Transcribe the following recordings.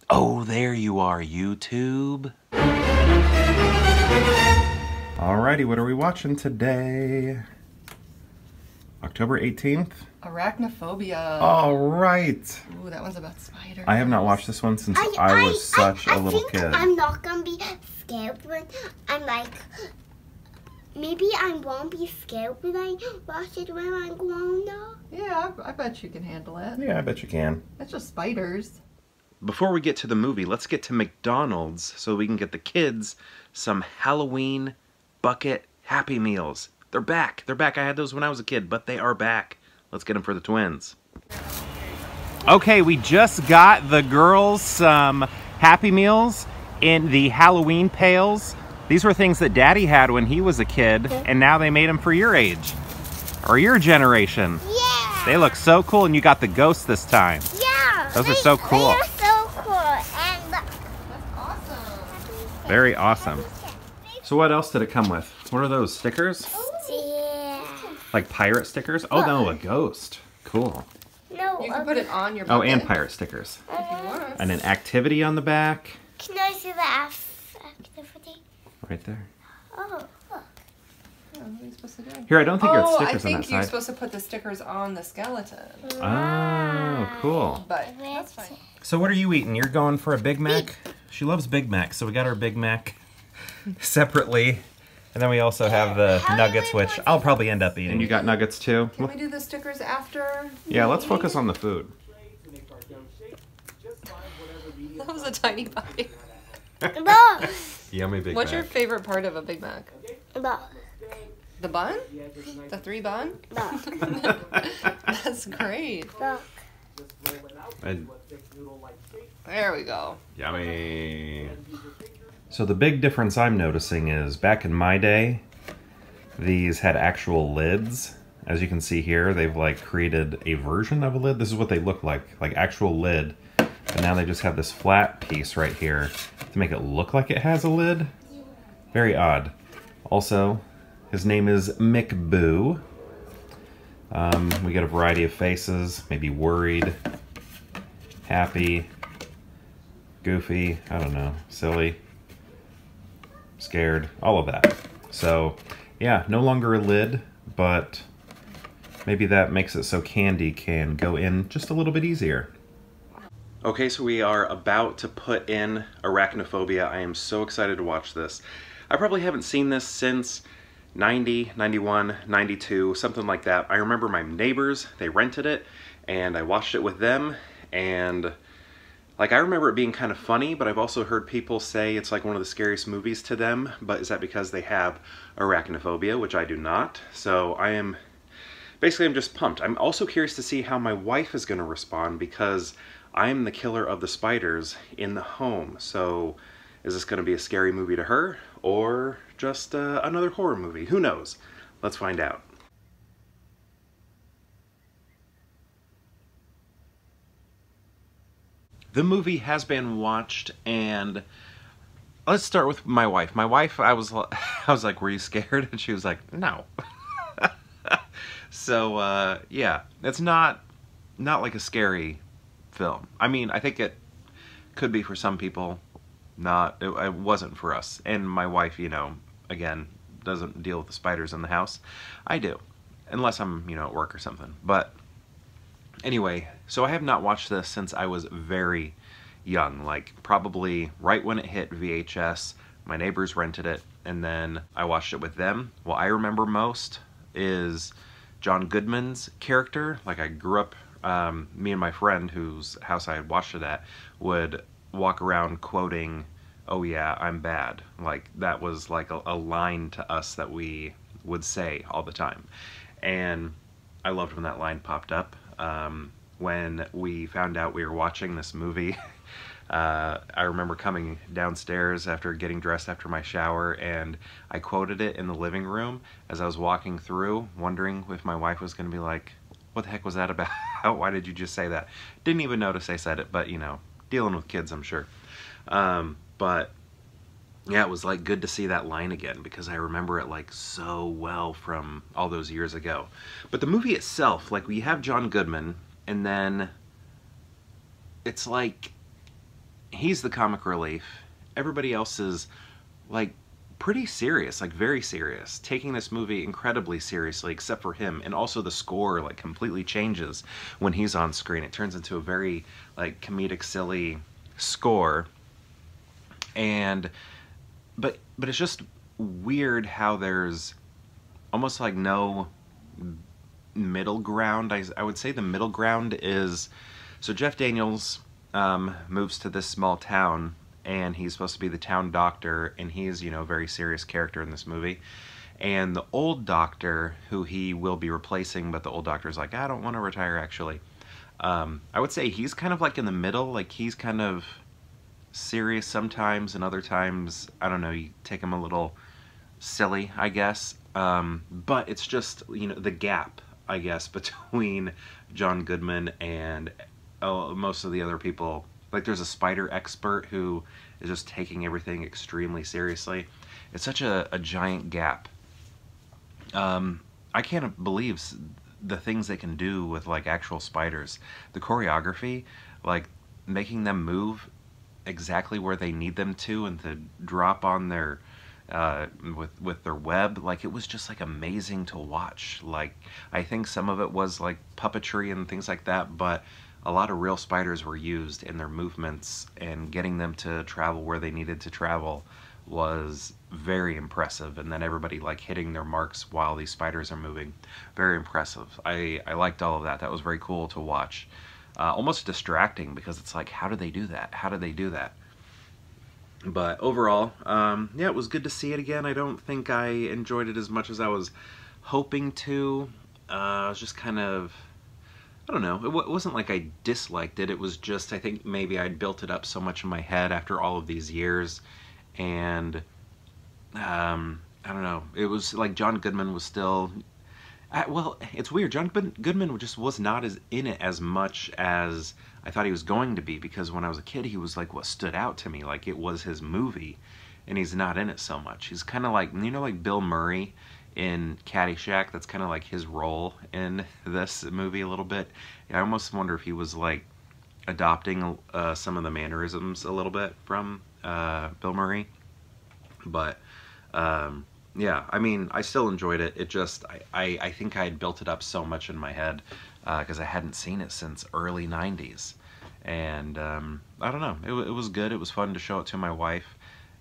Oh, there you are, YouTube. Alrighty, what are we watching today? October 18th? Arachnophobia. Alright. Ooh, that one's about spiders. I have not watched this one since I was such a little kid. I'm not gonna be scared when I'm like, maybe I won't be scared when I watch it when I'm grown up. Yeah, I bet you can handle it. Yeah, I bet you can. It's just spiders. Before we get to the movie, let's get to McDonald's so we can get the kids some Halloween bucket Happy Meals. They're back. They're back. I had those when I was a kid, but they are back. Let's get them for the twins. Okay, we just got the girls some Happy Meals in the Halloween pails. These were things that Daddy had when he was a kid, and now they made them for your age. Or your generation. Yeah! They look so cool, and you got the ghosts this time. Yeah! Those are so cool. They are so cool, and That's awesome. Very awesome. So what else did it come with? What are those, stickers? yeah. Like pirate stickers? Oh no, a ghost. Cool. No, You can put it on your Oh, bucket and pirate stickers. if you want. And an activity on the back. Can I see the activity? Right there. Oh, look. Oh, what are you supposed to do? Here, I don't think you had Oh, I stickers on that think you're side. supposed to put the stickers on the skeleton. Oh, cool. But that's fine. So what are you eating? You're going for a Big Mac? She loves Big Mac, so we got our Big Mac separately. And then we also have the nuggets, which I'll probably end up eating. And you got nuggets too? Can we do the stickers after? Yeah, let's focus on the food. That was a tiny bite. Look. Yummy Big What's your Mac. favorite part of a Big Mac? Look. The bun? The 3 bun? Look. That's great. Look. And There we go. yummy. So the big difference I'm noticing is back in my day, these had actual lids. As you can see here, they've like created a version of a lid. This is what they look like actual lid. But now they just have this flat piece right here to make it look like it has a lid. Very odd. Also, his name is McBoo. We get a variety of faces, maybe worried, happy, goofy, I don't know, silly, scared, all of that. So, yeah, no longer a lid, but maybe that makes it so candy can go in just a little bit easier. Okay, so we are about to put in Arachnophobia. I am so excited to watch this. I probably haven't seen this since 90, 91, 92, something like that. I remember my neighbors, they rented it, and I watched it with them, and like I remember it being kind of funny, but I've also heard people say it's like one of the scariest movies to them, but is that because they have arachnophobia, which I do not? So I'm just pumped. I'm also curious to see how my wife is going to respond because I'm the killer of the spiders in the home. So is this going to be a scary movie to her or just another horror movie? Who knows? Let's find out. The movie has been watched, and let's start with my wife. My wife, I was like, were you scared? And she was like, no. So, yeah, it's not like a scary film. I mean, I think it could be for some people. It wasn't for us. And my wife, you know, again, doesn't deal with the spiders in the house. I do, unless I'm, you know, at work or something. But anyway, so I have not watched this since I was very young, like probably right when it hit VHS. My neighbors rented it, and then I watched it with them. What I remember most is John Goodman's character. Like I grew up, me and my friend whose house I had watched it at would walk around quoting, "Oh yeah, I'm bad." Like that was like a line to us that we would say all the time. And I loved when that line popped up. When we found out we were watching this movie, I remember coming downstairs after getting dressed after my shower, and I quoted it in the living room as I was walking through, wondering if my wife was going to be like, what the heck was that about? Why did you just say that? Didn't even notice I said it, but you know, dealing with kids, I'm sure. But yeah, it was like good to see that line again because I remember it like so well from all those years ago. But the movie itself, like we have John Goodman, and then it's like he's the comic relief. Everybody else is like pretty serious, like very serious, taking this movie incredibly seriously, except for him. And also the score like completely changes when he's on screen. It turns into a very like comedic, silly score. And but it's just weird how there's almost like no middle ground. I would say the middle ground is, so Jeff Daniels moves to this small town, and he's supposed to be the town doctor, and he's, you know, a very serious character in this movie. And the old doctor, who he will be replacing, but the old doctor's like, I don't want to retire, actually. I would say he's kind of like in the middle, like he's kind of serious sometimes, and other times, I don't know, you take him a little silly, I guess. But it's just, you know, the gap, I guess, between John Goodman and most of the other people. Like, there's a spider expert who is just taking everything extremely seriously. It's such a giant gap. I can't believe the things they can do with, like, actual spiders. The choreography, like, making them move exactly where they need them to, and to drop on their with their web, like, it was just like amazing to watch. Like, I think some of it was like puppetry and things like that, but a lot of real spiders were used in their movements, and getting them to travel where they needed to travel was very impressive. And then everybody like hitting their marks while these spiders are moving, very impressive. I liked all of that. That was very cool to watch. Almost distracting, because it's like, how did they do that? How did they do that? But overall, yeah, it was good to see it again. I don't think I enjoyed it as much as I was hoping to. I was just kind of, I don't know, it wasn't like I disliked it. It was just, I think maybe I'd built it up so much in my head after all of these years, and I don't know, it was like John Goodman was still, well, it's weird, John Goodman just was not as in it as much as I thought he was going to be, because when I was a kid, he was like what stood out to me, like it was his movie, and he's not in it so much. He's kind of like, you know, like Bill Murray in Caddyshack. That's kind of like his role in this movie a little bit. I almost wonder if he was like adopting some of the mannerisms a little bit from Bill Murray. But yeah, I mean, I still enjoyed it. It just, I think I had built it up so much in my head because I hadn't seen it since early 90s. And I don't know, it was good. It was fun to show it to my wife.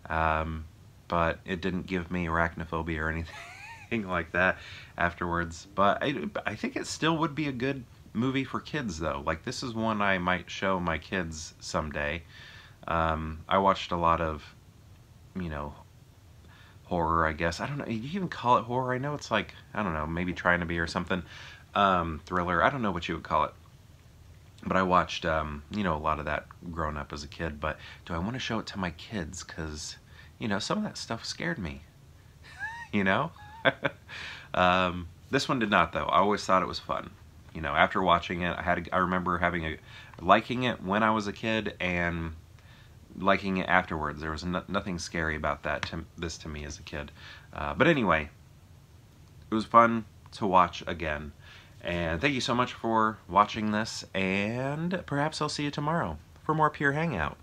But it didn't give me arachnophobia or anything like that afterwards. But I think it still would be a good movie for kids, though. Like, this is one I might show my kids someday. I watched a lot of, you know, horror, I guess. I don't know, do you even call it horror? I know it's like, I don't know, maybe trying to be or something. Thriller, I don't know what you would call it. But I watched, you know, a lot of that growing up as a kid. But do I want to show it to my kids? Because, you know, some of that stuff scared me. You know? This one did not, though. I always thought it was fun. You know, after watching it, I remember liking it when I was a kid and liking it afterwards. There was nothing scary about that to me as a kid. But anyway, it was fun to watch again. And thank you so much for watching this, and perhaps I'll see you tomorrow for more Pure Hangout.